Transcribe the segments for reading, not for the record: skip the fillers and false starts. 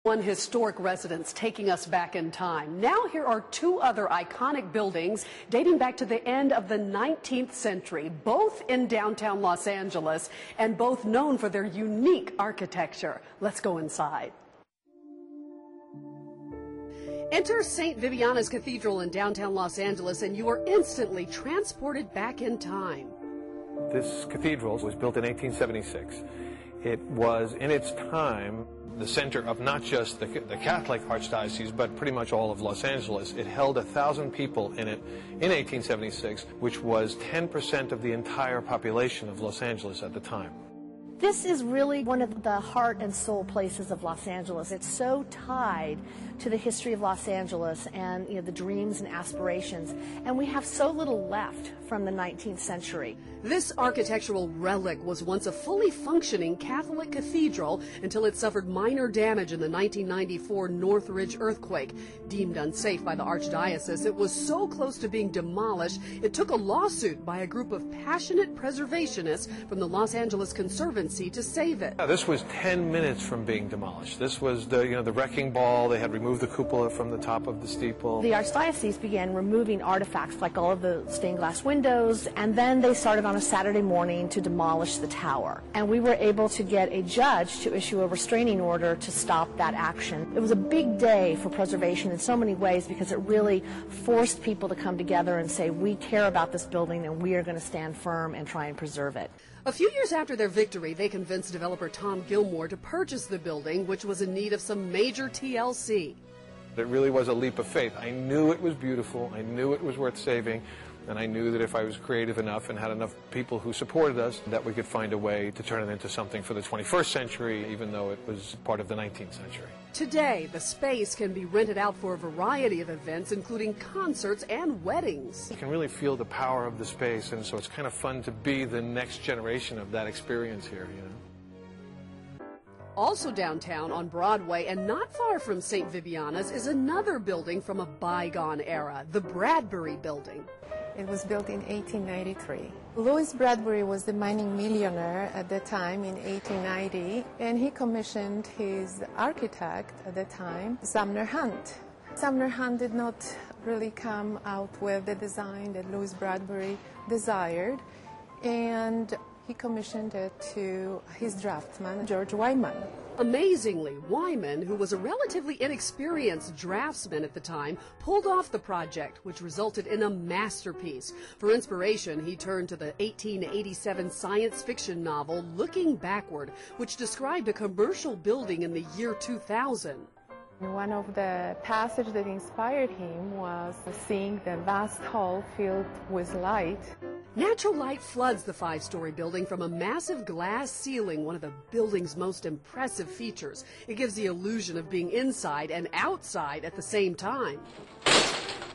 One historic residence taking us back in time. Now here are two other iconic buildings dating back to the end of the 19th century, both in downtown Los Angeles and both known for their unique architecture. Let's go inside. Enter St Vibiana's Cathedral in downtown Los Angeles and you are instantly transported back in time. This cathedral was built in 1876. It was, in its time, the center of not just the Catholic Archdiocese, but pretty much all of Los Angeles. It held 1,000 people in it in 1876, which was 10% of the entire population of Los Angeles at the time. This is really one of the heart and soul places of Los Angeles. It's so tied to the history of Los Angeles and the dreams and aspirations, and we have so little left from the 19th century. This architectural relic was once a fully functioning Catholic cathedral until it suffered minor damage in the 1994 Northridge earthquake. Deemed unsafe by the Archdiocese, it was so close to being demolished, it took a lawsuit by a group of passionate preservationists from the Los Angeles Conservancy to save it. This was 10 minutes from being demolished. This was the wrecking ball. They had removed the cupola from the top of the steeple. The Archdiocese began removing artifacts like all of the stained glass windows, and then they started on a Saturday morning to demolish the tower. And we were able to get a judge to issue a restraining order to stop that action. It was a big day for preservation in so many ways because it really forced people to come together and say, we care about this building and we are going to stand firm and try and preserve it. A few years after their victory, they convinced developer Tom Gilmore to purchase the building, which was in need of some major TLC. It really was a leap of faith. I knew it was beautiful, I knew it was worth saving, and I knew that if I was creative enough and had enough people who supported us, that we could find a way to turn it into something for the 21st century, even though it was part of the 19th century. Today, the space can be rented out for a variety of events, including concerts and weddings. You can really feel the power of the space, and so it's kind of fun to be the next generation of that experience here, Also downtown on Broadway and not far from St Vibiana's is another building from a bygone era, the Bradbury Building. It was built in 1893. Louis Bradbury was the mining millionaire at the time in 1890, and he commissioned his architect at the time, Sumner Hunt. Sumner Hunt did not really come out with the design that Louis Bradbury desired, and he commissioned it to his draftsman, George Wyman. Amazingly, Wyman, who was a relatively inexperienced draftsman at the time, pulled off the project, which resulted in a masterpiece. For inspiration, he turned to the 1887 science fiction novel Looking Backward, which described a commercial building in the year 2000. One of the passages that inspired him was seeing the vast hall filled with light. Natural light floods the five-story building from a massive glass ceiling, one of the building's most impressive features. It gives the illusion of being inside and outside at the same time.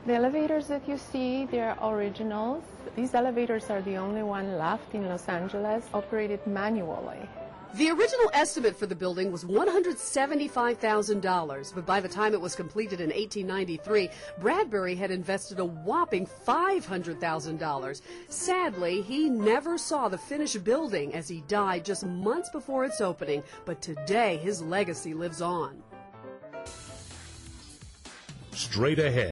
The elevators that you see, they're originals. These elevators are the only one left in Los Angeles, operated manually. The original estimate for the building was $175,000, but by the time it was completed in 1893, Bradbury had invested a whopping $500,000. Sadly, he never saw the finished building as he died just months before its opening, but today his legacy lives on. Straight ahead.